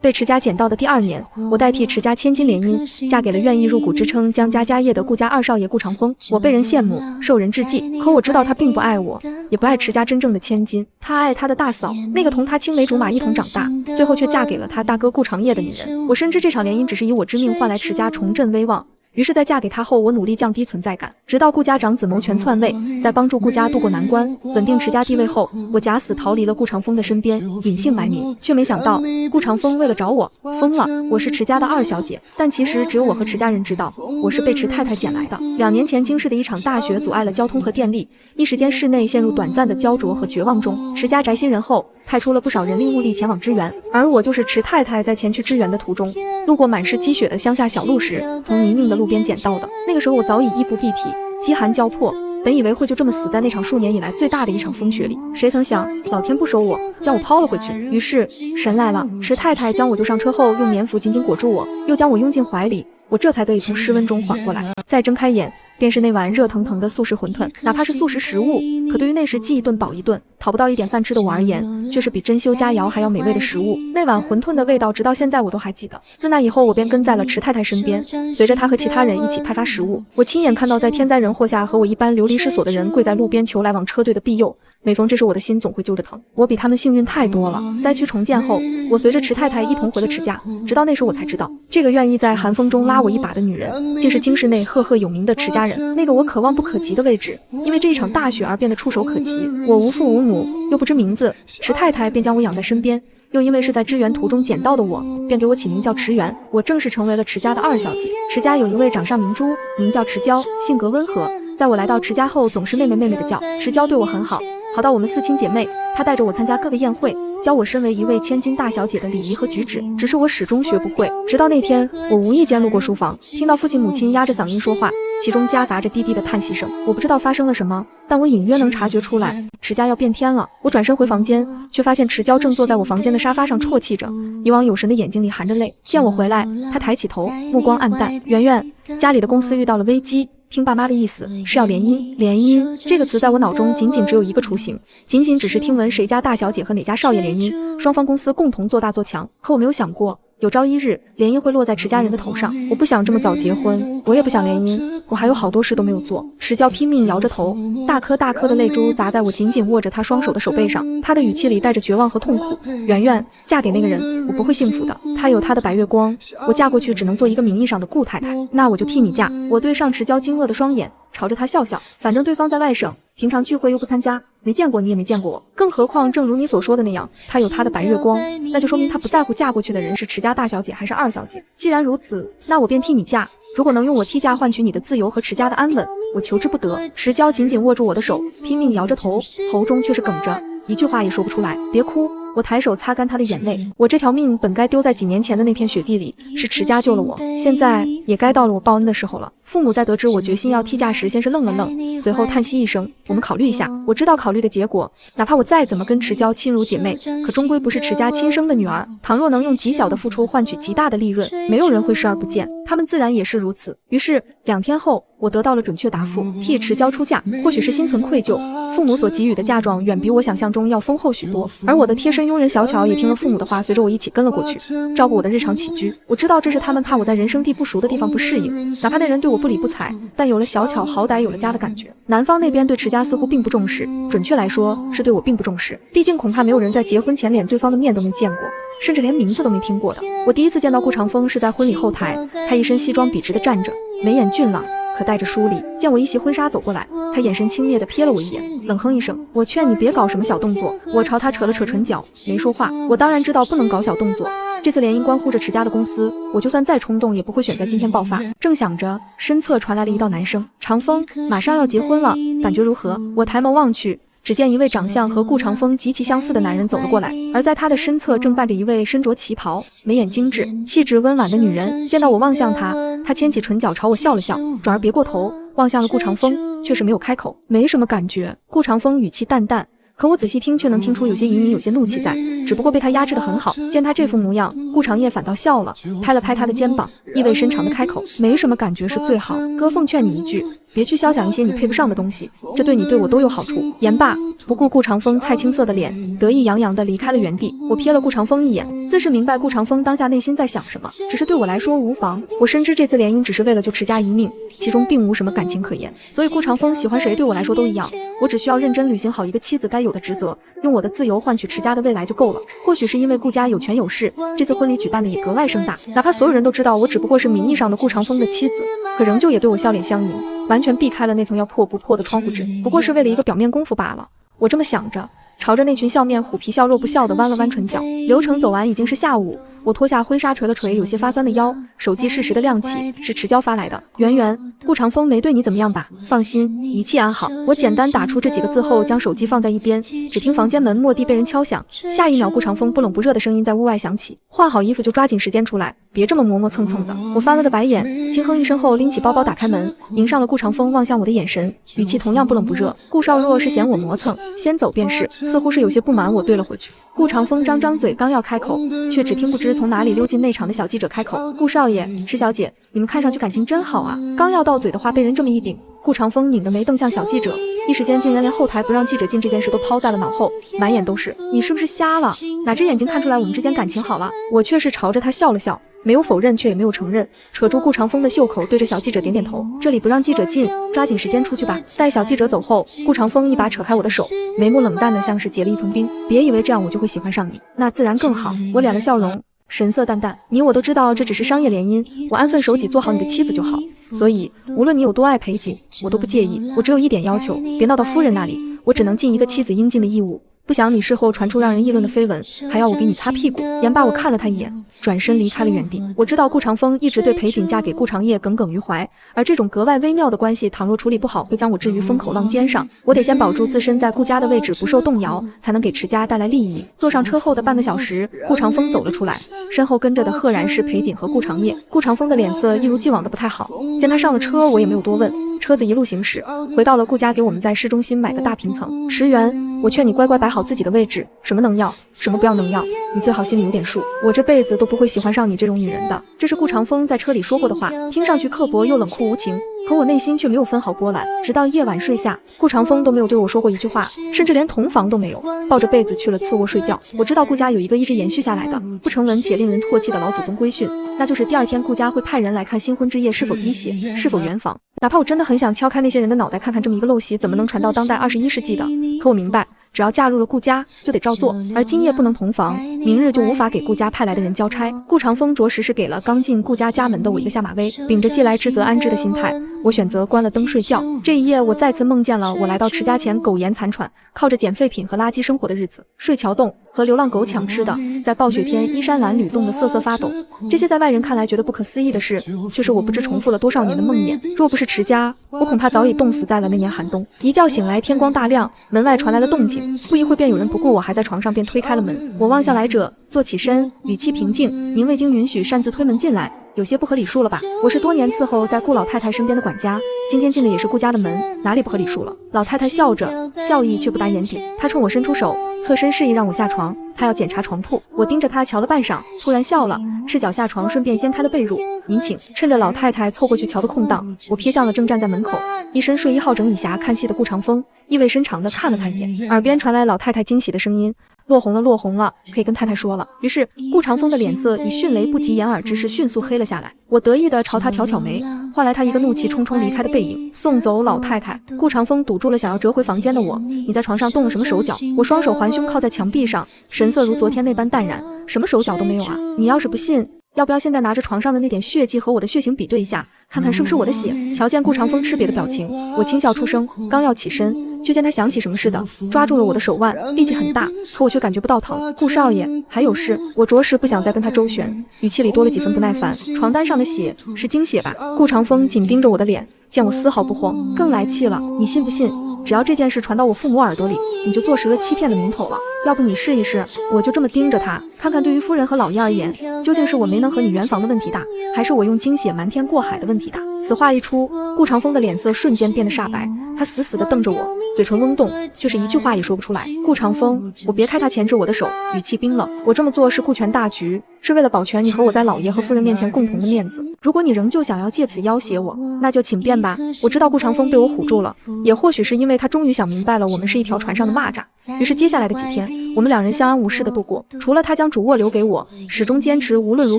被持家捡到的第2年，我代替持家千金联姻，嫁给了愿意入股支撑江家家业的顾家2少爷顾长风。我被人羡慕，受人致敬，可我知道他并不爱我，也不爱持家真正的千金，他爱他的大嫂，那个同他青梅竹马一同长大，最后却嫁给了他大哥顾长业的女人。我深知这场联姻只是以我之命换来持家重振威望。于是，在嫁给他后，我努力降低存在感，直到顾家长子谋权篡位，在帮助顾家渡过难关，稳定持家地位后，我假死逃离了顾长风的身边，隐姓埋名。却没想到，顾长风为了找我疯了。我是持家的2小姐，但其实只有我和持家人知道，我是被持太太捡来的。2年前京市的一场大雪阻碍了交通和电力，一时间市内陷入短暂的焦灼和绝望中。持家宅新人后，派出了不少人力物力前往支援，而我就是持太太在前去支援的途中，路过满是积雪的乡下小路时，从泥泞的路边捡到的。那个时候我早已衣不蔽体，饥寒交迫，本以为会就这么死在那场数年以来最大的一场风雪里，谁曾想老天不收我，将我抛了回去。于是神来了，持太太将我救上车后，用棉服紧紧裹住我，又将我拥进怀里，我这才得以从失温中缓过来。再睁开眼，便是那碗热腾腾的素食馄饨。哪怕是素食食物，可对于那时饥一顿饱一顿，讨不到一点饭吃的我而言，却是比珍馐佳肴还要美味的食物。那碗馄饨的味道，直到现在我都还记得。自那以后，我便跟在了池太太身边，随着她和其他人一起派发食物。我亲眼看到在天灾人祸下和我一般流离失所的人跪在路边求来往车队的庇佑。每逢这时，我的心总会揪着疼。我比他们幸运太多了。灾区重建后，我随着池太太一同回了池家，直到那时我才知道，这个愿意在寒风中拉我一把的女人，竟是京市内赫赫有名的池家人，那个我可望不可及的位置。因为这一场大雪而变得触手可及，我无父无母，又不知名字，池太太便将我养在身边。又因为是在支援途中捡到的我，便给我起名叫池源。我正式成为了池家的2小姐。池家有一位掌上明珠，名叫池娇，性格温和。在我来到池家后，总是妹妹妹妹的叫。池娇对我很好，好到我们4亲姐妹，她带着我参加各个宴会，教我身为一位千金大小姐的礼仪和举止。只是我始终学不会。直到那天，我无意间路过书房，听到父亲母亲压着嗓音说话，其中夹杂着低低的叹息声。我不知道发生了什么，但我隐约能察觉出来，池家要变天了。我转身回房间，却发现池娇正坐在我房间的沙发上啜泣着，一往有神的眼睛里含着泪。见我回来，她抬起头，目光暗淡。圆圆，家里的公司遇到了危机，听爸妈的意思是要联姻。联姻这个词在我脑中仅仅只有一个雏形，仅仅只是听闻谁家大小姐和哪家少爷联姻，双方公司共同做大做强。可我没有想过，有朝一日联姻会落在池家人的头上。我不想这么早结婚，我也不想联姻，我还有好多事都没有做。池娇拼命摇着头，大颗大颗的泪珠砸在我紧紧握着她双手的手背上，她的语气里带着绝望和痛苦。圆圆，嫁给那个人，我不会幸福的。他有他的白月光，我嫁过去只能做一个名义上的顾太太。那我就替你嫁。我对上池娇惊愕的双眼，朝着他笑笑。反正对方在外省，平常聚会又不参加，没见过你也没见过我。更何况正如你所说的那样，他有他的白月光，那就说明他不在乎嫁过去的人是池家大小姐还是2小姐。既然如此，那我便替你嫁。如果能用我替嫁换取你的自由和池家的安稳，我求之不得。池娇紧紧握住我的手，拼命摇着头，喉中却是哽着，一句话也说不出来。别哭。我抬手擦干她的眼泪。我这条命本该丢在几年前的那片雪地里，是池家救了我，现在也该到了我报恩的时候了。父母在得知我决心要替嫁时，先是愣了愣，随后叹息一声：“我们考虑一下。”我知道考虑的结果，哪怕我再怎么跟池娇亲如姐妹，可终归不是池家亲生的女儿。倘若能用极小的付出换取极大的利润，没有人会视而不见，他们自然也是如此。于是2天后，我得到了准确答复，替池娇出嫁。或许是心存愧疚，父母所给予的嫁妆远比我想象中要丰厚许多，而我的贴身佣人小巧也听了父母的话，随着我一起跟了过去，照顾我的日常起居。我知道这是他们怕我在人生地不熟的地方不适应，哪怕那人对我不理不睬，但有了小巧好歹有了家的感觉。男方那边对池家似乎并不重视，准确来说是对我并不重视，毕竟恐怕没有人在结婚前连对方的面都没见过，甚至连名字都没听过的。我第一次见到顾长风是在婚礼后台，他一身西装笔直地站着，眉眼俊朗，可带着疏离。见我一袭婚纱走过来，他眼神轻蔑地瞥了我一眼，冷哼一声：“我劝你别搞什么小动作。”我朝他扯了扯唇角，没说话。我当然知道不能搞小动作，这次联姻关乎着池家的公司，我就算再冲动也不会选在今天爆发。正想着，身侧传来了一道男声：“长风，马上要结婚了，感觉如何？”我抬眸望去，只见一位长相和顾长风极其相似的男人走了过来，而在他的身侧正伴着一位身着旗袍、眉眼精致、气质温婉的女人。见到我望向他，他牵起唇角朝我笑了笑，转而别过头望向了顾长风，却是没有开口。没什么感觉。顾长风语气淡淡，可我仔细听却能听出有些隐隐有些怒气在，只不过被他压制得很好。见他这副模样，顾长业反倒笑了，拍了拍他的肩膀，意味深长的开口：“没什么感觉是最好。哥奉劝你一句，别去肖想一些你配不上的东西，这对你对我都有好处。言罢，不顾顾长风菜青色的脸，得意洋洋地离开了原地。我瞥了顾长风一眼，自是明白顾长风当下内心在想什么，只是对我来说无妨。我深知这次联姻只是为了救持家一命，其中并无什么感情可言，所以顾长风喜欢谁对我来说都一样，我只需要认真履行好一个妻子该有的职责，用我的自由换取持家的未来就够了。或许是因为顾家有权有势，这次婚礼举办的也格外盛大，哪怕所有人都知道我只不过是名义上的顾长风的妻子，可仍旧也对我笑脸相迎，完全避开了那层要破不破的窗户纸，不过是为了一个表面功夫罢了。我这么想着，朝着那群笑面虎皮笑肉不笑的弯了弯唇角。流程走完已经是下午，我脱下婚纱捶了捶有些发酸的腰，手机适时的亮起，是迟交发来的。圆圆，顾长风没对你怎么样吧？放心，一切安好。我简单打出这几个字后，将手机放在一边，只听房间门蓦地被人敲响，下一秒顾长风不冷不热的声音在屋外响起：换好衣服就抓紧时间出来，别这么磨磨蹭蹭的。我翻了个白眼，轻哼一声后拎起包包打开门，迎上了顾长风望向我的眼神，语气同样不冷不热。顾少若是嫌我磨蹭，先走便是，似乎是有些不满我对了回去。顾长风张张嘴刚要开口，却只听不知从哪里溜进内场的小记者开口：顾少爷，池小姐，你们看上去感情真好啊。刚要到嘴的话被人这么一顶，顾长风拧着眉瞪向小记者，一时间竟然连后台不让记者进这件事都抛在了脑后，满眼都是。你是不是瞎了？哪只眼睛看出来我们之间感情好了？我却是朝着他笑了笑，没有否认却也没有承认，扯住顾长风的袖口，对着小记者点点头：这里不让记者进，抓紧时间出去吧。待小记者走后，顾长风一把扯开我的手，眉目冷淡的像是结了一层冰。别以为这样我就会喜欢上你，那自然更好。我敛了笑容，神色淡淡，你我都知道这只是商业联姻，我安分守己做好你的妻子就好，所以无论你有多爱裴锦，我都不介意。我只有一点要求，别闹到夫人那里，我只能尽一个妻子应尽的义务，不想你事后传出让人议论的绯闻，还要我给你擦屁股。言罢，我看了他一眼，转身离开了原地。我知道顾长风一直对裴锦嫁给顾长业耿耿于怀，而这种格外微妙的关系，倘若处理不好，会将我置于风口浪尖上。我得先保住自身在顾家的位置不受动摇，才能给池家带来利益。坐上车后的半个小时，顾长风走了出来，身后跟着的赫然是裴锦和顾长业。顾长风的脸色一如既往的不太好，见他上了车，我也没有多问。车子一路行驶，回到了顾家给我们在市中心买的大平层。池原，我劝你乖乖摆好自己的位置，什么能要，什么不要能要，你最好心里有点数。我这辈子都不会喜欢上你这种女人的。这是顾长风在车里说过的话，听上去刻薄又冷酷无情，可我内心却没有分毫波澜。直到夜晚睡下，顾长风都没有对我说过一句话，甚至连同房都没有，抱着被子去了次卧睡觉。我知道顾家有一个一直延续下来的不成文且令人唾弃的老祖宗规训，那就是第二天顾家会派人来看新婚之夜是否滴血，是否圆房。哪怕我真的很想敲开那些人的脑袋，看看这么一个陋习怎么能传到当代21世纪的，可我明白，只要嫁入了顾家，就得照做。而今夜不能同房，明日就无法给顾家派来的人交差。顾长风着实是给了刚进顾家家门的我一个下马威。秉着既来之则安之的心态，我选择关了灯睡觉。这一夜，我再次梦见了我来到池家前苟延残喘，靠着捡废品和垃圾生活的日子，睡桥洞和流浪狗抢吃的，在暴雪天衣衫褴褛冻得瑟瑟发抖。这些在外人看来觉得不可思议的事，却是我不知重复了多少年的梦魇。若不是池家，我恐怕早已冻死在了那年寒冬。一觉醒来，天光大亮，门外传来了动静，不一会便有人不顾我还在床上，便推开了门。我望向来者，坐起身，语气平静：您未经允许擅自推门进来，有些不合礼数了吧？我是多年伺候在顾老太太身边的管家，今天进的也是顾家的门，哪里不合礼数了？老太太笑着，笑意却不达眼底。她冲我伸出手，侧身示意让我下床，她要检查床铺。我盯着她瞧了半晌，突然笑了，赤脚下床，顺便掀开了被褥。您请。趁着老太太凑过去瞧的空档，我瞥向了正站在门口一身睡衣好整以暇看戏的顾长风，意味深长地看了他一眼，耳边传来老太太惊喜的声音：落红了，落红了，可以跟太太说了。于是顾长风的脸色以迅雷不及掩耳之势迅速黑了下来。我得意地朝他挑挑眉，换来他一个怒气冲冲离开的背影。送走老太太，顾长风堵住了想要折回房间的我：你在床上动了什么手脚？我双手环胸靠在墙壁上，神色如昨天那般淡然：什么手脚都没有啊！你要是不信，要不要现在拿着床上的那点血迹和我的血型比对一下，看看是不是我的血？瞧见顾长风吃瘪的表情，我轻笑出声，刚要起身，却见他想起什么似的，抓住了我的手腕，力气很大，可我却感觉不到疼。顾少爷，还有事？我着实不想再跟他周旋，语气里多了几分不耐烦。床单上的血是精血吧？顾长风紧盯着我的脸，见我丝毫不慌，更来气了。你信不信，只要这件事传到我父母耳朵里，你就坐实了欺骗的名头了。要不你试一试？我就这么盯着他，看看对于夫人和老爷而言，究竟是我没能和你圆房的问题大，还是我用精血瞒天过海的问题大？此话一出，顾长风的脸色瞬间变得煞白，他死死地瞪着我，嘴唇嗡动，却是一句话也说不出来。顾长风，我别开他钳制我的手，语气冰冷。我这么做是顾全大局，是为了保全你和我在老爷和夫人面前共同的面子。如果你仍旧想要借此要挟我，那就请便吧。我知道顾长风被我唬住了，也或许是因为他终于想明白了我们是一条船上的蚂蚱。于是接下来的几天，我们两人相安无事的度过，除了他将主卧留给我，始终坚持无论如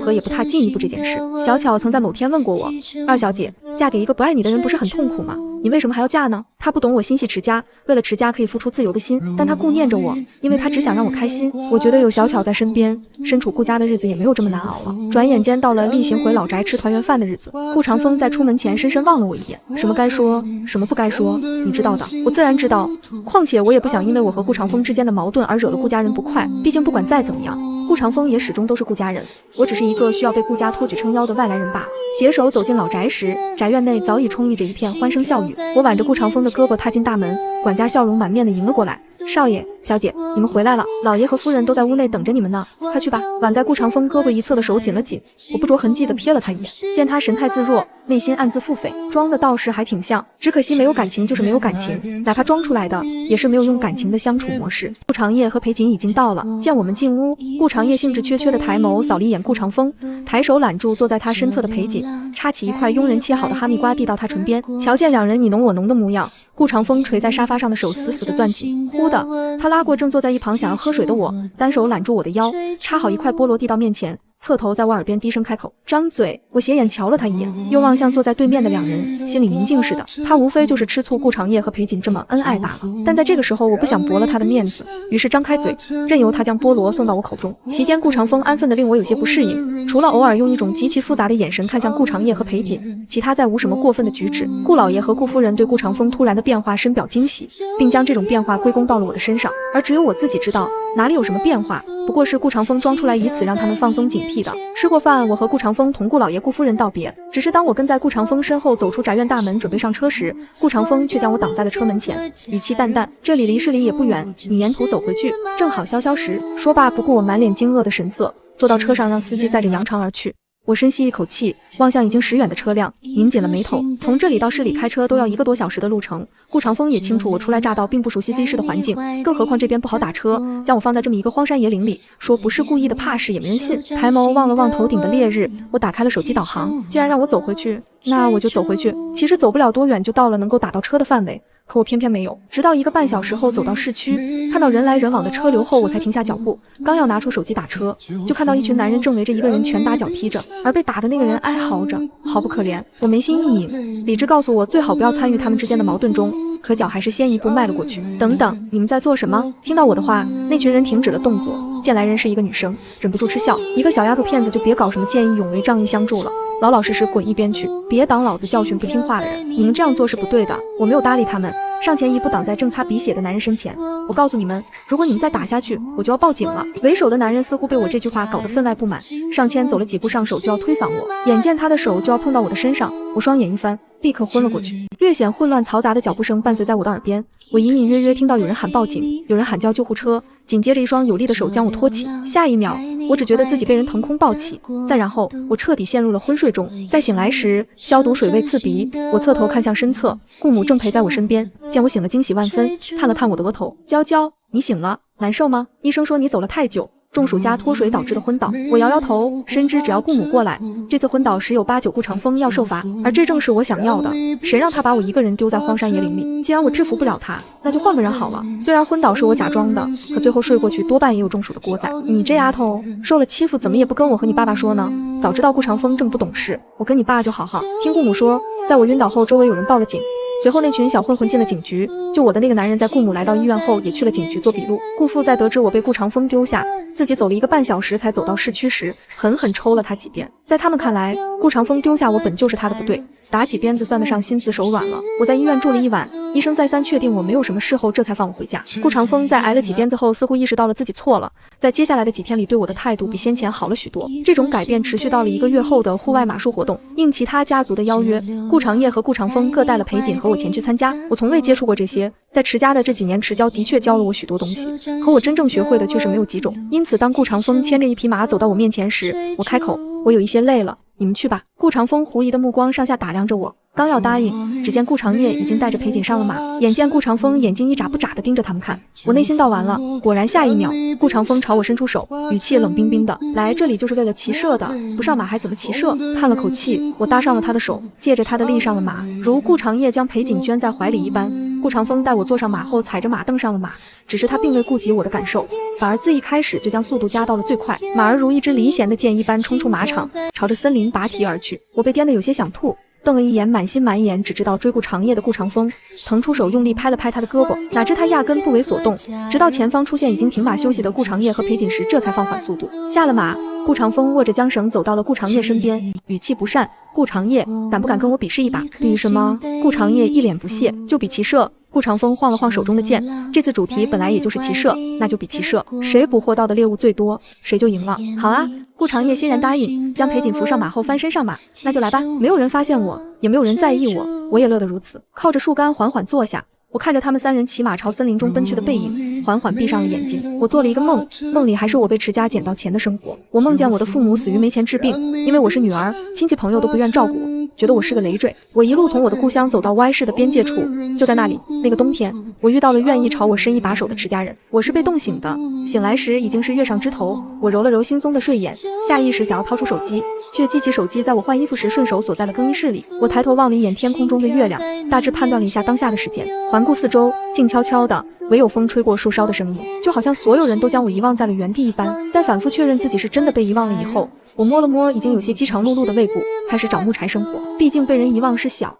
何也不踏进一步这件事。小巧曾在某天问过我，二小姐，嫁给一个不爱你的人不是很痛苦吗？你为什么还要嫁呢？他不懂我心系持家，为了持家可以付出自由的心，但他顾念着我，因为他只想让我开心。我觉得有小巧在身边，身处顾家的日子也没有这么难熬了。转眼间到了例行回老宅吃团圆饭的日子，顾长风在出门前深深望了我一眼，什么该说，什么不该说，你知道的。我自然知道，况且我也不想因为我和顾长风之间的矛盾而惹了顾家人不快，毕竟不管再怎么样，顾长风也始终都是顾家人，我只是一个需要被顾家托举撑腰的外来人罢了。携手走进老宅时，宅院内早已充溢着一片欢声笑语。我挽着顾长风的胳膊踏进大门，管家笑容满面的迎了过来，少爷小姐，你们回来了，老爷和夫人都在屋内等着你们呢，快去吧。挽在顾长风胳膊一侧的手紧了紧，我不着痕迹地瞥了他一眼，见他神态自若，内心暗自腹诽，装的倒是还挺像，只可惜没有感情就是没有感情，哪怕装出来的也是没有用感情的相处模式。顾长业和裴瑾已经到了，见我们进屋，顾长业兴致缺缺的抬眸扫了一眼顾长风，抬手揽住坐在他身侧的裴瑾，插起一块佣人切好的哈密瓜递到他唇边，瞧见两人你侬我侬的模样，顾长风垂在沙发上的手死死地攥紧，忽的，他拉过正坐在一旁想要喝水的我，单手揽住我的腰，插好一块菠萝递到面前，侧头在我耳边低声开口，张嘴。我斜眼瞧了他一眼，又望向坐在对面的两人，心里明镜似的。他无非就是吃醋顾长业和裴瑾这么恩爱罢了，但在这个时候我不想驳了他的面子，于是张开嘴，任由他将菠萝送到我口中。席间顾长风安分的令我有些不适应，除了偶尔用一种极其复杂的眼神看向顾长业和裴瑾，其他再无什么过分的举止。顾老爷和顾夫人对顾长风突然的变化深表惊喜，并将这种变化归功到了我的身上，而只有我自己知道哪里有什么变化，不过是顾长风装出来以此让他们放松警惕的。吃过饭，我和顾长风同顾老爷顾夫人道别，只是当我跟在顾长风身后走出宅院大门准备上车时，顾长风却将我挡在了车门前，语气淡淡，这里离市里也不远，你沿途走回去，正好消消食。说罢不顾我满脸惊愕的神色，坐到车上让司机载着扬长而去。我深吸一口气，望向已经驶远的车辆，拧紧了眉头。从这里到市里开车都要1个多小时的路程，顾长风也清楚我初来乍到并不熟悉 Z 市的环境，更何况这边不好打车，将我放在这么一个荒山野岭里，说不是故意的怕是也没人信。抬眸望了望头顶的烈日，我打开了手机导航，既然让我走回去，那我就走回去。其实走不了多远就到了能够打到车的范围，可我偏偏没有，直到1个半小时后走到市区，看到人来人往的车流后，我才停下脚步，刚要拿出手机打车，就看到一群男人正围着一个人拳打脚踢着，而被打的那个人哀嚎着，好不可怜。我眉心一拧，理智告诉我最好不要参与他们之间的矛盾中，可脚还是先一步迈了过去。等等，你们在做什么？听到我的话，那群人停止了动作，见来人是一个女生，忍不住嗤笑，一个小丫头片子就别搞什么见义勇为仗义相助了，老老实实滚一边去，别挡老子教训不听话的人，你们这样做是不对的。我没有搭理他们，上前一步挡在正擦鼻血的男人身前，我告诉你们，如果你们再打下去，我就要报警了。为首的男人似乎被我这句话搞得分外不满，上前走了几步，上手就要推搡我，眼见他的手就要碰到我的身上，我双眼一翻，立刻昏了过去。略显混乱嘈杂的脚步声伴随在我的耳边，我隐隐约约听到有人喊报警，有人喊叫救护车，紧接着一双有力的手将我托起，下一秒我只觉得自己被人腾空抱起，再然后我彻底陷入了昏睡中。再醒来时，消毒水味刺鼻，我侧头看向身侧，顾母正陪在我身边，见我醒了惊喜万分，探了探我的额头，娇娇，你醒了，难受吗？医生说你走了太久，中暑加脱水导致的昏倒。我摇摇头，深知只要顾母过来，这次昏倒十有八九顾长风要受罚，而这正是我想要的。谁让他把我一个人丢在荒山野岭里？既然我制服不了他，那就换个人好了。虽然昏倒是我假装的，可最后睡过去多半也有中暑的锅在。你这丫头受了欺负，怎么也不跟我和你爸爸说呢？早知道顾长风这么不懂事，我跟你爸就好好。听顾母说，在我晕倒后，周围有人报了警。随后那群小混混进了警局，救我的那个男人在顾母来到医院后也去了警局做笔录。顾父在得知我被顾长风丢下，自己走了1个半小时才走到市区时，狠狠抽了他几鞭。在他们看来，顾长风丢下我本就是他的不对，打几鞭子算得上心慈手软了。我在医院住了1晚，医生再三确定我没有什么事后，这才放我回家。顾长风在挨了几鞭子后，似乎意识到了自己错了，在接下来的几天里对我的态度比先前好了许多。这种改变持续到了1个月后的户外马术活动，应其他家族的邀约，顾长业和顾长风各带了裴瑾和我前去参加。我从未接触过这些，在持家的这几年，持教的确教了我许多东西，可我真正学会的却是没有几种。因此当顾长风牵着一匹马走到我面前时，我开口，我有一些累了，你们去吧。顾长风狐疑的目光上下打量着我，刚要答应，只见顾长业已经带着裴锦上了马，眼见顾长风眼睛一眨不眨地盯着他们看，我内心道完了。果然下一秒，顾长风朝我伸出手，语气冷冰冰的：“来这里就是为了骑射的，不上马还怎么骑射？”叹了口气，我搭上了他的手，借着他的力上了马，如顾长业将裴锦圈在怀里一般。顾长风带我坐上马后，踩着马蹬上了马，只是他并未顾及我的感受，反而自一开始就将速度加到了最快，马儿如一支离弦的箭一般冲出马场，朝着森林拔蹄而去。我被颠得有些想吐，瞪了一眼满心满眼只知道追顾长夜的顾长风，腾出手用力拍了拍他的胳膊，哪知他压根不为所动，直到前方出现已经停马休息的顾长夜和裴锦时，这才放缓速度。下了马，顾长风握着缰绳走到了顾长夜身边，语气不善：“顾长夜，敢不敢跟我比试一把？”比什么？顾长夜一脸不屑：“就比骑射。”顾长风晃了晃手中的剑，这次主题本来也就是骑射，那就比骑射，谁捕获到的猎物最多，谁就赢了。好啊，顾长夜欣然答应，将裴锦扶上马后翻身上马，那就来吧。没有人发现我，也没有人在意我，我也乐得如此，靠着树干缓缓坐下。我看着他们三人骑马朝森林中奔去的背影，缓缓闭上了眼睛。我做了一个梦，梦里还是我被持家捡到钱的生活。我梦见我的父母死于没钱治病，因为我是女儿，亲戚朋友都不愿照顾我，觉得我是个累赘。我一路从我的故乡走到歪市的边界处，就在那里，那个冬天，我遇到了愿意朝我伸一把手的持家人。我是被冻醒的，醒来时已经是月上枝头。我揉了揉惺忪的睡眼，下意识想要掏出手机，却记起手机在我换衣服时顺手锁在了更衣室里。我抬头望了一眼天空中的月亮，大致判断了一下当下的时间，环顾四周，静悄悄的，唯有风吹过树梢的声音，就好像所有人都将我遗忘在了原地一般。在反复确认自己是真的被遗忘了以后，我摸了摸已经有些饥肠辘辘的胃部，开始找木柴生火。毕竟被人遗忘是小，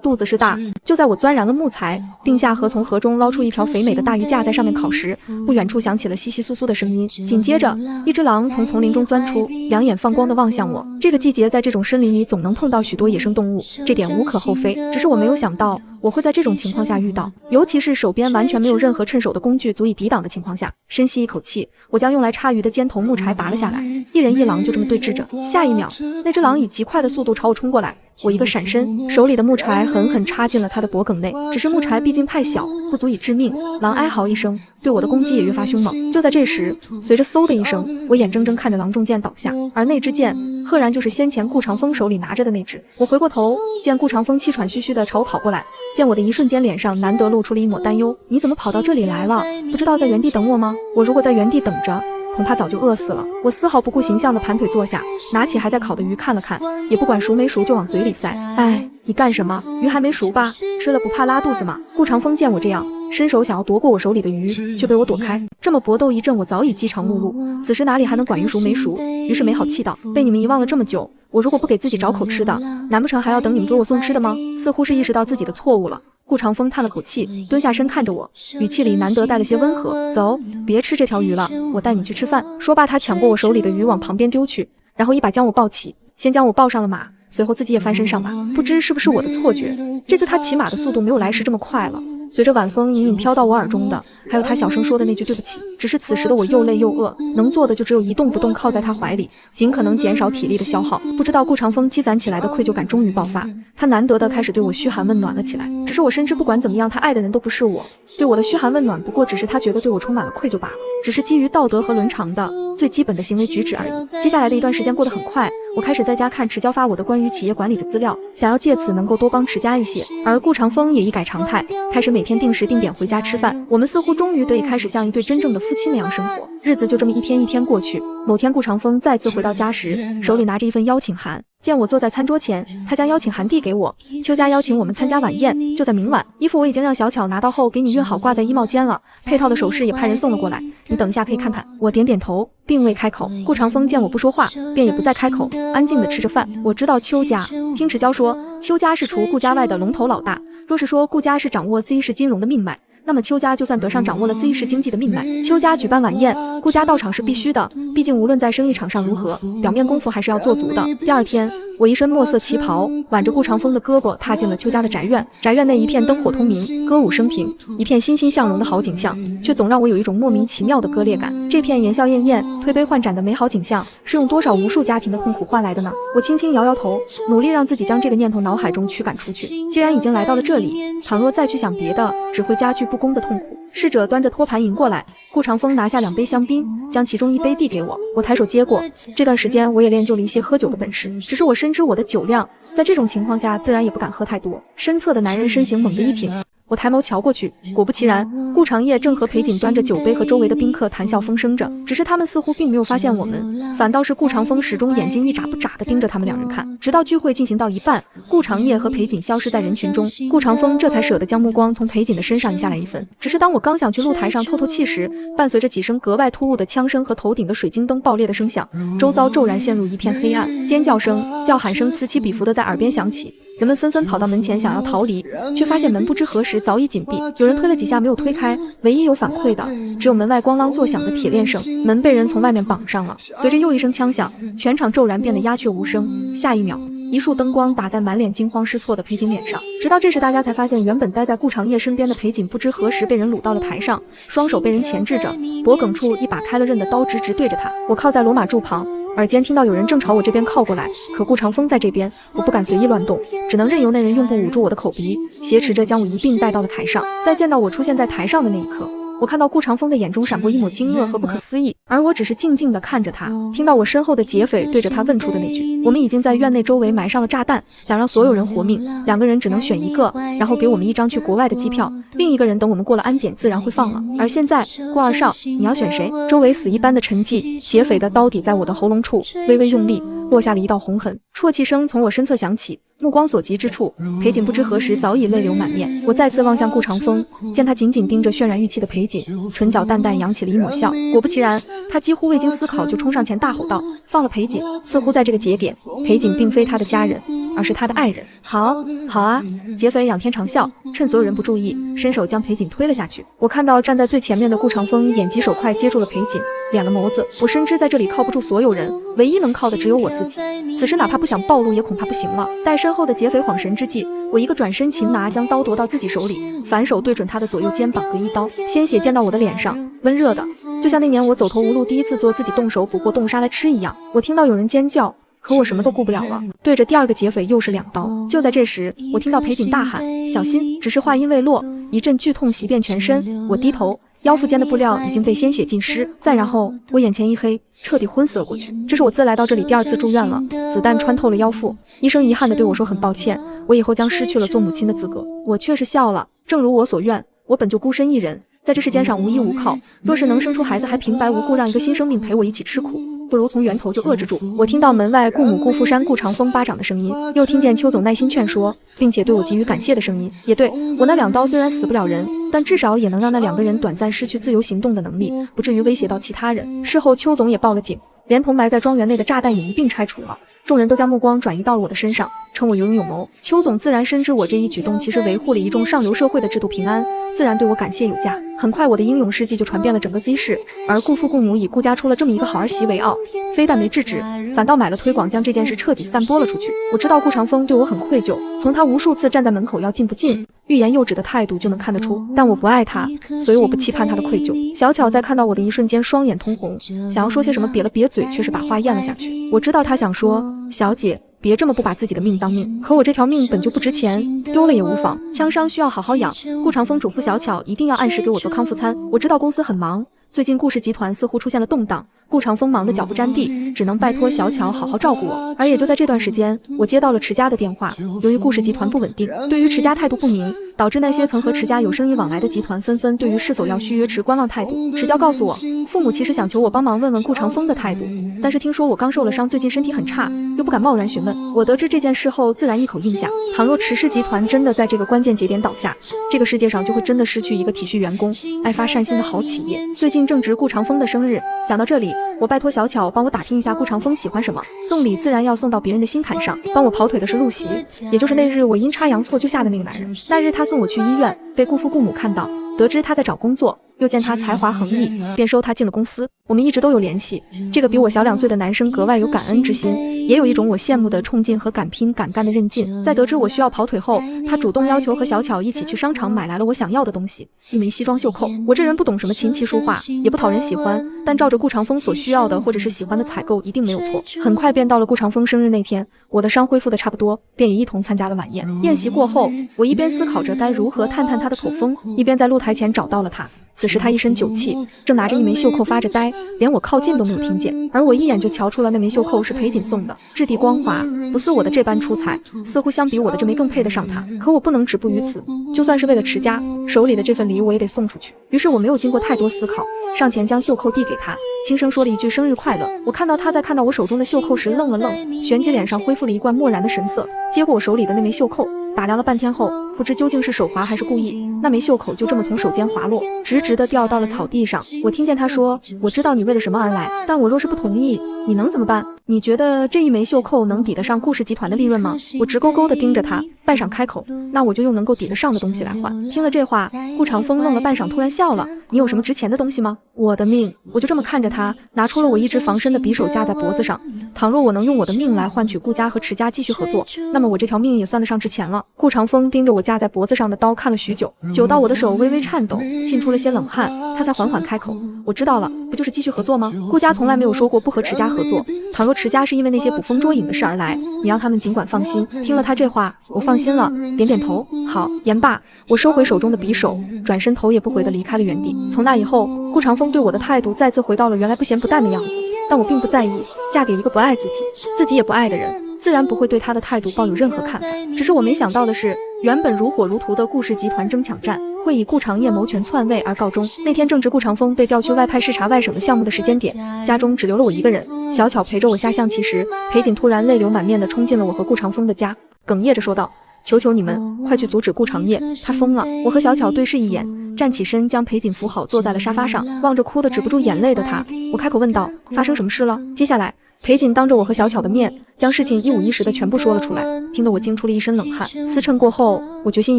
肚子是大。就在我钻燃了木材，并下河从河中捞出一条肥美的大鱼架在上面烤时，不远处响起了窸窸窣窣的声音。紧接着，一只狼从丛林中钻出，两眼放光地望向我。这个季节在这种森林里总能碰到许多野生动物，这点无可厚非。只是我没有想到我会在这种情况下遇到，尤其是手边完全没有任何趁手的工具足以抵挡的情况下。深吸一口气，我将用来插鱼的尖头木柴拔了下来，一人一狼就这么对峙着。下一秒，那只狼以极快的速度朝我冲过来，我一个闪身，手里的木柴狠狠插进了它的脖颈内。只是木柴毕竟太小，不足以致命。狼哀嚎一声，对我的攻击也越发凶猛。就在这时，随着嗖的一声，我眼睁睁看着狼中箭倒下，而那支箭赫然就是先前顾长风手里拿着的那只。我回过头，见顾长风气喘吁吁地朝我跑过来，见我的一瞬间，脸上难得露出了一抹担忧：“你怎么跑到这里来了？不知道在原地等我吗？”我如果在原地等着，恐怕早就饿死了。我丝毫不顾形象的盘腿坐下，拿起还在烤的鱼看了看，也不管熟没熟就往嘴里塞。哎，你干什么？鱼还没熟吧？吃了不怕拉肚子吗？顾长风见我这样，伸手想要夺过我手里的鱼，却被我躲开。这么搏斗一阵，我早已饥肠辘辘，此时哪里还能管鱼熟没熟？于是没好气道：“被你们遗忘了这么久，我如果不给自己找口吃的，难不成还要等你们给我送吃的吗？”似乎是意识到自己的错误了，顾长风叹了口气，蹲下身看着我，语气里难得带了些温和：“走，别吃这条鱼了，我带你去吃饭。”说罢，他抢过我手里的鱼往旁边丢去，然后一把将我抱起，先将我抱上了马，随后自己也翻身上马。不知是不是我的错觉，这次他骑马的速度没有来时这么快了。随着晚风隐隐飘到我耳中的，还有他小声说的那句对不起。只是此时的我又累又饿，能做的就只有一动不动靠在他怀里，尽可能减少体力的消耗。不知道顾长风积攒起来的愧疚感终于爆发，他难得的开始对我嘘寒问暖了起来。只是我深知不管怎么样，他爱的人都不是我，对我的嘘寒问暖不过只是他觉得对我充满了愧疚罢了，只是基于道德和伦常的最基本的行为举止而已。接下来的一段时间过得很快，我开始在家看持交发我的关于企业管理的资料，想要借此能够多帮持家一些。而顾长风也一改常态，开始每天定时定点回家吃饭。我们似乎终于得以开始像一对真正的夫妻那样生活。日子就这么一天一天过去。某天顾长风再次回到家时，手里拿着一份邀请函。见我坐在餐桌前，他将邀请函递给我。邱家邀请我们参加晚宴，就在明晚。衣服我已经让小巧拿到后给你熨好，挂在衣帽间了。配套的首饰也派人送了过来，你等一下可以看看。我点点头，并未开口。顾长风见我不说话，便也不再开口，安静地吃着饭。我知道邱家，听持交说，邱家是除顾家外的龙头老大。若是说顾家是掌握Z市金融的命脉，那么邱家就算得上掌握了Z市经济的命脉。邱家举办晚宴，顾家到场是必须的，毕竟无论在生意场上如何，表面功夫还是要做足的。第二天，我一身墨色旗袍，挽着顾长风的胳膊，踏进了邱家的宅院。宅院内一片灯火通明，歌舞升平，一片欣欣向荣的好景象，却总让我有一种莫名其妙的割裂感。这片言笑晏晏、推杯换盏的美好景象，是用多少无数家庭的痛苦换来的呢？我轻轻摇摇头，努力让自己将这个念头脑海中驱赶出去。既然已经来到了这里，倘若再去想别的，只会加剧不公的痛苦。侍者端着托盘迎过来，顾长风拿下2杯香槟，将其中1杯递给我，我抬手接过。这段时间我也练就了一些喝酒的本事，只是我深知我的酒量，在这种情况下自然也不敢喝太多。身侧的男人身形猛地一挺，我抬眸瞧过去，果不其然，顾长业正和裴瑾端着酒杯和周围的宾客谈笑风生着，只是他们似乎并没有发现我们，反倒是顾长风始终眼睛一眨不眨地盯着他们2人看，直到聚会进行到一半，顾长业和裴瑾消失在人群中，顾长风这才舍得将目光从裴瑾的身上移下来一分。只是当我刚想去露台上透透气时，伴随着几声格外突兀的枪声和头顶的水晶灯爆裂的声响，周遭骤然陷入一片黑暗，尖叫声、叫喊声此起彼伏地在耳边响起。人们纷纷跑到门前想要逃离，却发现门不知何时早已紧闭。有人推了几下没有推开，唯一有反馈的只有门外咣啷作响的铁链声，门被人从外面绑上了。随着又一声枪响，全场骤然变得鸦雀无声。下一秒，一束灯光打在满脸惊慌失措的裴瑾脸上。直到这时，大家才发现原本待在顾长业身边的裴瑾不知何时被人掳到了台上，双手被人钳制着，脖梗处一把开了刃的刀直直对着他。我靠在罗马柱旁，耳尖听到有人正朝我这边靠过来，可顾长风在这边，我不敢随意乱动，只能任由那人用布捂住我的口鼻，挟持着将我一并带到了台上。在见到我出现在台上的那一刻，我看到顾长风的眼中闪过一抹惊愕和不可思议，而我只是静静地看着他，听到我身后的劫匪对着他问出的那句：我们已经在院内周围埋上了炸弹，想让所有人活命，2个人只能选一个，然后给我们1张去国外的机票，另一个人等我们过了安检自然会放了。而现在，顾二少，你要选谁？周围死一般的沉寂，劫匪的刀抵在我的喉咙处微微用力，落下了一道红痕，啜泣声从我身侧响起。目光所及之处，裴瑾不知何时早已泪流满面。我再次望向顾长风，见他紧紧盯着渲染欲泣的裴瑾，唇角淡淡扬起了一抹笑。果不其然，他几乎未经思考就冲上前大吼道：放了裴瑾！似乎在这个节点，裴瑾并非他的家人，而是他的爱人。好啊！劫匪仰天长啸，趁所有人不注意，伸手将裴瑾推了下去。我看到站在最前面的顾长风眼疾手快接住了裴瑾，敛了眸子。我深知在这里靠不住所有人，唯一能靠的只有我自己。此时哪怕不想暴露，也恐怕不行了。待身后的劫匪恍神之际，我一个转身擒拿，将刀夺到自己手里，反手对准他的左右肩膀各一刀，鲜血溅到我的脸上，温热的，就像那年我走投无路第一次做自己动手捕获动物杀来吃一样。我听到有人尖叫，可我什么都顾不了了，对着第2个劫匪又是2刀。就在这时，我听到裴瑾大喊：小心！只是话音未落，一阵剧痛袭遍全身，我低头，腰腹间的布料已经被鲜血浸湿，再然后我眼前一黑，彻底昏死了过去。这是我自来到这里第2次住院了，子弹穿透了腰腹。医生遗憾地对我说：很抱歉，我以后将失去了做母亲的资格。我却是笑了，正如我所愿，我本就孤身一人，在这世间上无依无靠，若是能生出孩子，还平白无故让一个新生命陪我一起吃苦，不如从源头就遏制住。我听到门外顾母顾富山顾长风巴掌的声音，又听见邱总耐心劝说，并且对我给予感谢的声音。也对，我那2刀虽然死不了人，但至少也能让那2个人短暂失去自由行动的能力，不至于威胁到其他人。事后邱总也报了警，连同埋在庄园内的炸弹也一并拆除了。众人都将目光转移到了我的身上，称我有勇有谋。邱总自然深知我这一举动其实维护了一众上流社会的制度平安，自然对我感谢有加。很快我的英勇事迹就传遍了整个鸡市，而顾父顾母以顾家出了这么一个好儿媳为傲，非但没制止，反倒买了推广，将这件事彻底散播了出去。我知道顾长风对我很愧疚，从他无数次站在门口要进不进，欲言又止的态度就能看得出，但我不爱他，所以我不期盼他的愧疚。小巧在看到我的一瞬间双眼通红，想要说些什么，瘪了瘪嘴，却是把话咽了下去。我知道他想说：小姐，别这么不把自己的命当命，可我这条命本就不值钱，丢了也无妨，枪伤需要好好养。顾长风嘱咐小巧一定要按时给我做康复餐。我知道公司很忙，最近顾氏集团似乎出现了动荡，顾长风忙得脚不沾地，只能拜托小巧好好照顾我。而也就在这段时间，我接到了池家的电话，由于顾氏集团不稳定，对于池家态度不明，导致那些曾和池家有生意往来的集团纷纷对于是否要续约持观望态度。池娇告诉我，父母其实想求我帮忙问问顾长风的态度，但是听说我刚受了伤，最近身体很差，又不敢贸然询问。我得知这件事后，自然一口应下。倘若池氏集团真的在这个关键节点倒下，这个世界上就会真的失去一个体恤员工、爱发善心的好企业。最近正值顾长风的生日，想到这里，我拜托小巧帮我打听一下顾长风喜欢什么，送礼自然要送到别人的心坎上。帮我跑腿的是陆袭，也就是那日我阴差阳错救下的那个男人。那日他送我去医院，被顾父顾母看到，得知他在找工作，又见他才华横溢，便收他进了公司。我们一直都有联系。这个比我小2岁的男生格外有感恩之心，也有一种我羡慕的冲劲和敢拼敢干的韧劲。在得知我需要跑腿后，他主动要求和小巧一起去商场买来了我想要的东西，一枚西装袖扣。我这人不懂什么琴棋书画，也不讨人喜欢，但照着顾长风所需要的或者是喜欢的采购一定没有错。很快便到了顾长风生日那天，我的伤恢复的差不多，便也一同参加了晚宴。宴席过后，我一边思考着该如何探探他的口风，一边在露台前找到了他。此时他一身酒气，正拿着一枚袖扣发着呆，连我靠近都没有听见。而我一眼就瞧出了那枚袖扣是裴锦送的，质地光滑，不似我的这般出彩，似乎相比我的这枚更配得上他。可我不能止步于此，就算是为了持家，手里的这份礼物我也得送出去。于是我没有经过太多思考，上前将袖扣递给他，轻声说了一句生日快乐。我看到他在看到我手中的袖扣时愣了愣，旋即脸上恢复了一贯漠然的神色，接过我手里的那枚袖扣，打量了半天后，不知究竟是手滑还是故意，那枚袖口就这么从手间滑落，直直地掉到了草地上。我听见他说，我知道你为了什么而来，但我若是不同意，你能怎么办？你觉得这一枚袖扣能抵得上顾氏集团的利润吗？我直勾勾地盯着他，半晌开口，那我就用能够抵得上的东西来换。听了这话，顾长风愣了半晌，突然笑了，你有什么值钱的东西吗？我的命。我就这么看着他，拿出了我一只防身的匕首架在脖子上，倘若我能用我的命来换取顾家和池家继续合作，那么我这条命也算得上值钱了。顾长风盯着我架在脖子上的刀看了许久，久到我的手微微颤抖，沁出了些冷汗，他才缓缓开口，我知道了，不就是继续合作吗？顾家从来没有说过不和池家合作，倘若池家是因为那些捕风捉影的事而来，你让他们尽管放心。听了他这话，我放心了，点点头，好。言罢，我收回手中的匕首，转身头也不回地离开了原地。从那以后，顾长风对我的态度再次回到了原来不咸不淡的样子，但我并不在意，嫁给一个不爱自己也不爱的人，自然不会对他的态度抱有任何看法。只是我没想到的是，原本如火如荼的顾氏集团争抢战会以顾长业谋权篡位而告终。那天正值顾长风被调去外派视察外省的项目的时间点，家中只留了我一个人。小巧陪着我下象棋时，裴锦突然泪流满面地冲进了我和顾长风的家，哽咽着说道，求求你们快去阻止顾长业，他疯了。我和小巧对视一眼，站起身将裴锦扶好，坐在了沙发上，望着哭得止不住眼泪的他，我开口问道，发生什么事了？接下来裴锦当着我和小巧的面，将事情一五一十的全部说了出来，听得我惊出了一身冷汗。思忖过后，我决心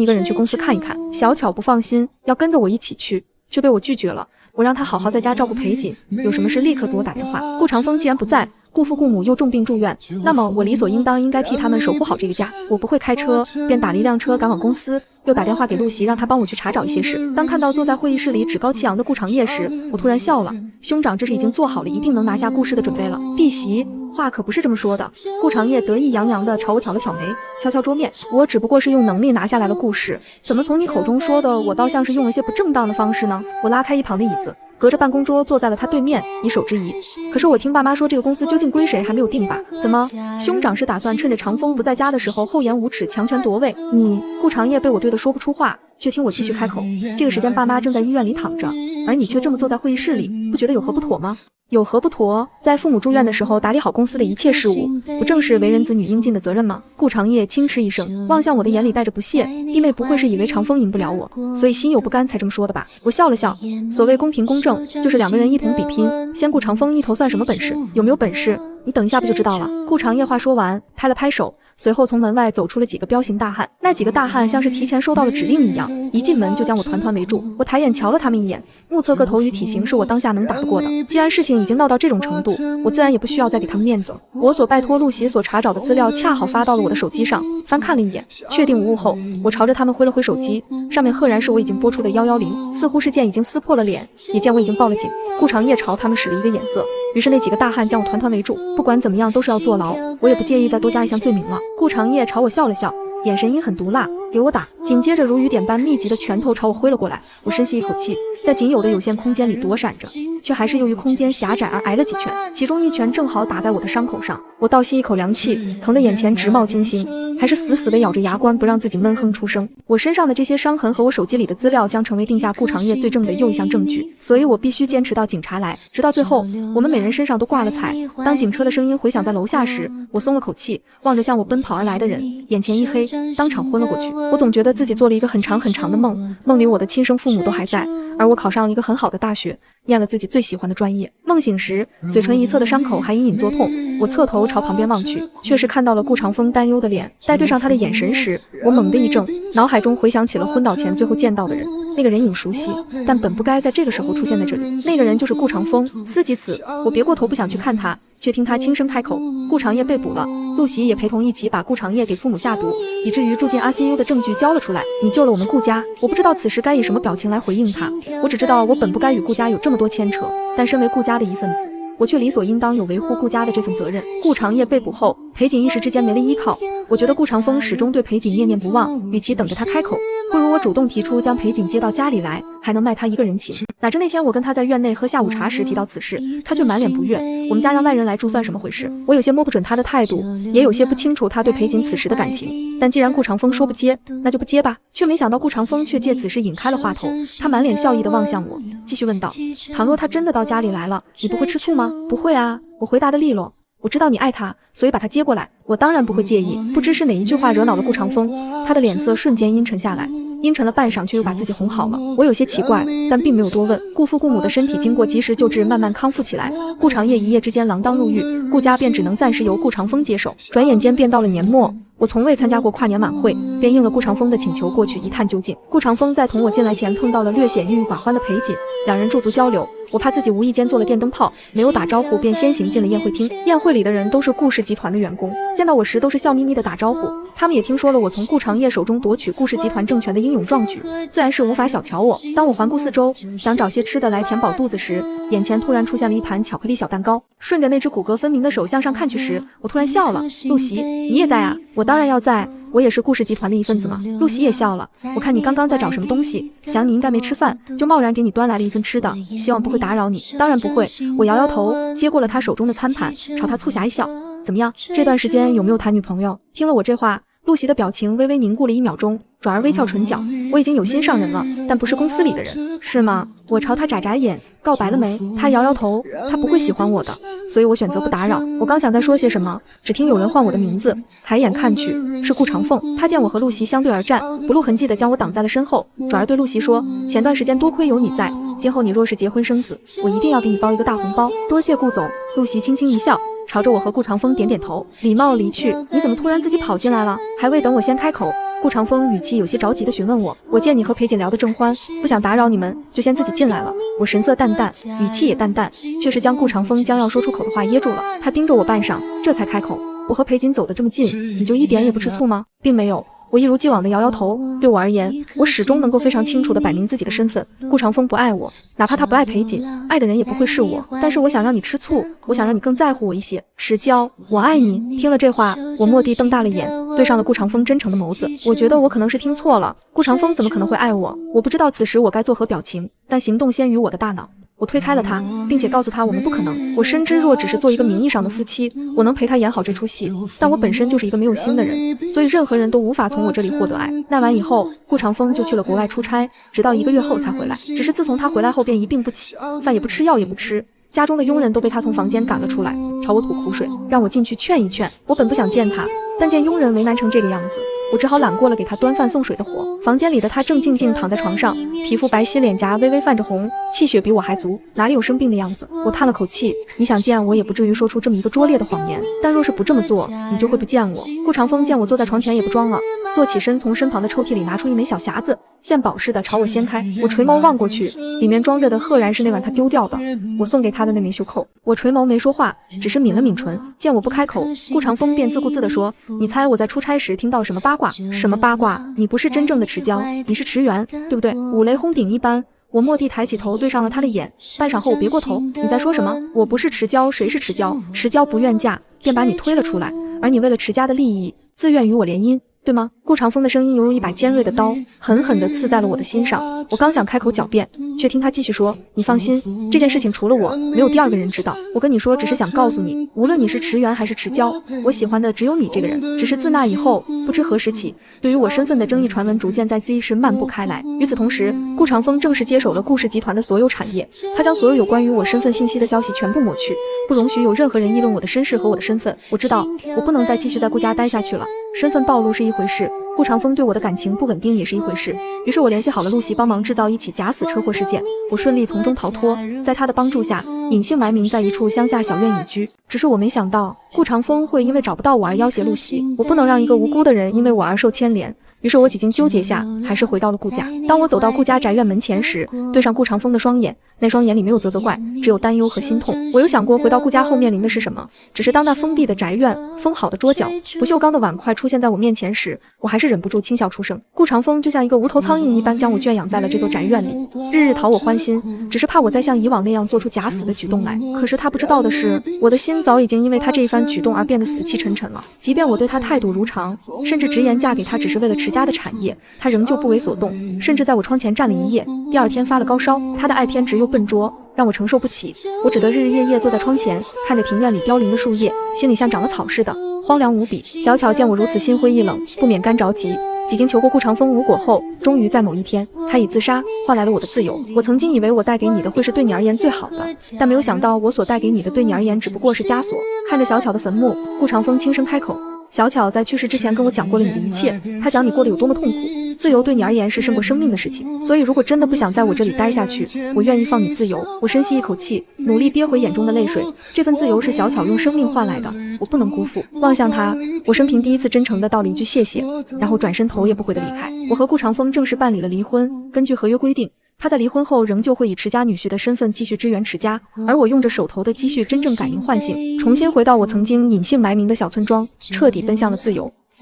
一个人去公司看一看。小巧不放心，要跟着我一起去，却被我拒绝了。我让他好好在家照顾裴锦，有什么事立刻给我打电话。顾长风既然不在，顾父顾母又重病住院，那么我理所应当应该替他们守护好这个家。我不会开车，便打了一辆车赶往公司，又打电话给陆袭，让他帮我去查找一些事。当看到坐在会议室里趾高气扬的顾长业时，我突然笑了，兄长这是已经做好了一定能拿下顾氏的准备了。弟媳，话可不是这么说的。顾长业得意洋洋地朝我挑了挑眉，悄悄桌面，我只不过是用能力拿下来了顾氏，怎么从你口中说的我倒像是用了些不正当的方式呢？我拉开一旁的椅子，隔着办公桌坐在了他对面，以手质疑。可是我听爸妈说这个公司究竟归谁还没有定吧？怎么，兄长是打算趁着长风不在家的时候厚颜无耻强权夺位？你顾长业被我对得说不出话，却听我继续开口，这个时间爸妈正在医院里躺着，而你却这么坐在会议室里，不觉得有何不妥吗？有何不妥？在父母住院的时候打理好公司的一切事务，不正是为人子女应尽的责任吗？顾长业轻嗤一声，望向我的眼里带着不屑，弟妹不会是以为长风赢不了我，所以心有不甘才这么说的吧？我笑了笑，所谓公平公正，就是两个人一同比拼，先顾长风一头算什么本事？有没有本事？你等一下不就知道了。顾长业话说完，拍了拍手，随后从门外走出了几个彪形大汉。那几个大汉像是提前收到了指令一样，一进门就将我团团围住。我抬眼瞧了他们一眼，目测个头与体型是我当下能打得过的。既然事情已经闹到这种程度，我自然也不需要再给他们面子。我所拜托陆袭所查找的资料恰好发到了我的手机上，翻看了一眼，确定无误后，我朝着他们挥了挥手机，上面赫然是我已经拨出的110，似乎是见已经撕破了脸，也见我已经报了警。顾长业朝他们使了一个眼色，于是那几个大汉将我团团围住，不管怎么样都是要坐牢，我也不介意再多加一项罪名了。顾长业朝我笑了笑，眼神阴狠毒辣，给我打。紧接着如雨点般密集的拳头朝我挥了过来，我深吸一口气，在仅有的有限空间里躲闪着，却还是由于空间狭窄而挨了几拳，其中一拳正好打在我的伤口上。我倒吸一口凉气，疼得眼前直冒金星，还是死死地咬着牙关不让自己闷哼出声。我身上的这些伤痕和我手机里的资料将成为定下顾长业罪证的又一项证据，所以我必须坚持到警察来。直到最后，我们每人身上都挂了彩。当警车的声音回响在楼下时，我松了口气，望着向我奔跑而来的人，眼前一黑，当场昏了过去。我总觉得自己做了一个很长很长的梦，梦里我的亲生父母都还在，而我考上了一个很好的大学，念了自己最喜欢的专业。梦醒时，嘴唇一侧的伤口还隐隐作痛，我侧头朝旁边望去，却是看到了顾长风担忧的脸。待对上他的眼神时，我猛地一怔，脑海中回想起了昏倒前最后见到的人。那个人影熟悉，但本不该在这个时候出现在这里。那个人就是顾长风。思及此，我别过头不想去看他，却听他轻声开口：顾长业被捕了。陆袭也陪同一起把顾长业给父母下毒，以至于住进 ICU 的证据交了出来。你救了我们顾家，我不知道此时该以什么表情来回应他。我只知道我本不该与顾家有这么多牵扯，但身为顾家的一份子，我却理所应当有维护顾家的这份责任。顾长业被捕后，裴锦一时之间没了依靠。我觉得顾长风始终对裴锦念念不忘，与其等着他开口，不如我主动提出将裴锦接到家里来，还能卖他一个人情。哪知那天我跟他在院内喝下午茶时提到此事，他却满脸不悦。我们家让外人来住算什么回事？我有些摸不准他的态度，也有些不清楚他对裴锦此时的感情。但既然顾长风说不接，那就不接吧。却没想到顾长风却借此事引开了话头，他满脸笑意地望向我，继续问道：倘若他真的到家里来了，你不会吃醋吗？不会啊，我回答的利落。我知道你爱他，所以把他接过来，我当然不会介意。不知是哪一句话惹恼了顾长风，他的脸色瞬间阴沉下来，阴沉了半晌，却又把自己哄好了。我有些奇怪，但并没有多问。顾父顾母的身体经过及时救治，慢慢康复起来。顾长业一夜之间锒铛入狱，顾家便只能暂时由顾长风接手。转眼间便到了年末，我从未参加过跨年晚会，便应了顾长风的请求过去一探究竟。顾长风在同我进来前碰到了略显郁郁寡欢的裴锦，两人驻足交流。我怕自己无意间做了电灯泡，没有打招呼，便先行进了宴会厅。宴会里的人都是顾氏集团的员工，见到我时都是笑眯眯的打招呼。他们也听说了我从顾长业手中夺取顾氏集团政权的英勇壮举，自然是无法小瞧我。当我环顾四周，想找些吃的来填饱肚子时，眼前突然出现了一盘巧克力小蛋糕。顺着那只骨骼分明的手向上看去时，我突然笑了。陆袭，你也在啊？我当然要在。我也是顾氏集团的一份子嘛。陆袭也笑了。我看你刚刚在找什么东西，想你应该没吃饭，就贸然给你端来了一份吃的，希望不会打扰你。当然不会。我摇摇头，接过了他手中的餐盘，朝他促狭一笑。怎么样？这段时间有没有谈女朋友？听了我这话，陆袭的表情微微凝固了1秒钟，转而微翘唇角。我已经有心上人了，但不是公司里的人。是吗？我朝他眨眨眼，告白了没？他摇摇头，他不会喜欢我的，所以我选择不打扰。我刚想再说些什么，只听有人唤我的名字，抬眼看去，是顾长凤。他见我和陆袭相对而站，不露痕迹地将我挡在了身后，转而对陆袭说：前段时间多亏有你在，今后你若是结婚生子，我一定要给你包一个大红包。多谢顾总。陆袭轻轻一笑，朝着我和顾长风点点头，礼貌离去。你怎么突然自己跑进来了？还未等我先开口，顾长风语气有些着急地询问我：我见你和裴锦聊得正欢，不想打扰你们，就先自己进来了。我神色淡淡，语气也淡淡，却是将顾长风将要说出口的话噎住了。他盯着我半晌，这才开口：我和裴锦走得这么近，你就一点也不吃醋吗？并没有。我一如既往的摇摇头。对我而言，我始终能够非常清楚地摆明自己的身份。顾长风不爱我，哪怕他不爱裴锦，爱的人也不会是我。但是我想让你吃醋，我想让你更在乎我一些。迟交，我爱你。听了这话，我蓦地瞪大了眼，对上了顾长风真诚的眸子。我觉得我可能是听错了，顾长风怎么可能会爱我？我不知道此时我该作何表情，但行动先于我的大脑。我推开了他，并且告诉他我们不可能。我深知若只是做一个名义上的夫妻，我能陪他演好这出戏，但我本身就是一个没有心的人，所以任何人都无法从我这里获得爱。那晚以后，顾长风就去了国外出差，直到1个月后才回来。只是自从他回来后便一病不起，饭也不吃，药也不吃。家中的佣人都被他从房间赶了出来，朝我吐苦水，让我进去劝一劝。我本不想见他，但见佣人为难成这个样子，我只好揽过了给他端饭送水的活。房间里的他正静静躺在床上，皮肤白皙，脸颊微微泛着红，气血比我还足，哪里有生病的样子？我叹了口气，你想见我也不至于说出这么一个拙劣的谎言，但若是不这么做，你就会不见我。顾长风见我坐在床前也不装了，坐起身从身旁的抽屉里拿出一枚小匣子，献宝似的朝我掀开。我垂眸望过去，里面装着的赫然是那晚他丢掉的我送给他的那枚袖扣。我垂眸没说话，只是抿了抿唇。见我不开口，顾长风便自顾自地说：你猜我在出差时听到什么八卦？什么八卦？你不是真正的迟交，你是迟元，对不对？五雷轰顶一般。我蓦地抬起头对上了他的眼，半晌后我别过头，你在说什么？我不是迟交，谁是迟交？迟交不愿嫁，便把你推了出来，而你为了迟家的利益，自愿与我联姻，对吗？顾长风的声音犹如一把尖锐的刀，狠狠地刺在了我的心上。我刚想开口狡辩，却听他继续说：你放心，这件事情除了我，没有第二个人知道。我跟你说，只是想告诉你，无论你是迟元还是迟交，我喜欢的只有你这个人。只是自那以后，不知何时起，对于我身份的争议传闻逐渐在 Z 市漫布开来。与此同时，顾长风正式接手了顾氏集团的所有产业，他将所有有关于我身份信息的消息全部抹去，不容许有任何人议论我的身世和我的身份。我知道，我不能再继续在顾家待下去了。身份暴露是一回事，顾长风对我的感情不稳定也是一回事。于是我联系好了陆袭，帮忙制造一起假死车祸事件。我顺利从中逃脱，在他的帮助下，隐姓埋名在一处乡下小院隐居。只是我没想到，顾长风会因为找不到我而要挟陆袭。我不能让一个无辜的人因为我而受牵连。于是我几经纠结下，还是回到了顾家。当我走到顾家宅院门前时，对上顾长风的双眼，那双眼里没有责怪，只有担忧和心痛。我有想过回到顾家后面临的是什么，只是当那封闭的宅院、封好的桌角、不锈钢的碗筷出现在我面前时，我还是忍不住轻笑出声。顾长风就像一个无头苍蝇一般将我圈养在了这座宅院里，日日讨我欢心，只是怕我再像以往那样做出假死的举动来。可是他不知道的是，我的心早已经因为他这一番举动而变得死气沉沉了。即便我对他态度如常，甚至直言嫁给他只是为了持家的产业，他仍旧不为所动，甚至在我窗前站了一夜，第二天发了高烧。他的爱偏执又笨拙，让我承受不起，我只得日日夜夜坐在窗前，看着庭院里凋零的树叶，心里像长了草似的，荒凉无比。小巧见我如此心灰意冷，不免干着急。几经求过顾长风无果后，终于在某一天，他以自杀换来了我的自由。我曾经以为我带给你的会是对你而言最好的，但没有想到我所带给你的对你而言只不过是枷锁。看着小巧的坟墓，顾长风轻声开口：小巧在去世之前跟我讲过了你的一切，他讲你过得有多么痛苦，自由对你而言是胜过生命的事情，所以如果真的不想在我这里待下去，我愿意放你自由。我深吸一口气，努力憋回眼中的泪水，这份自由是小巧用生命换来的，我不能辜负。望向他，我生平第一次真诚地道了一句谢谢，然后转身头也不回地离开。我和顾长风正式办理了离婚，根据合约规定，他在离婚后仍旧会以持家女婿的身份继续支援持家，而我用着手头的积蓄真正改名换姓，重新回到我曾经隐姓埋名的小村庄，彻底奔向了自由。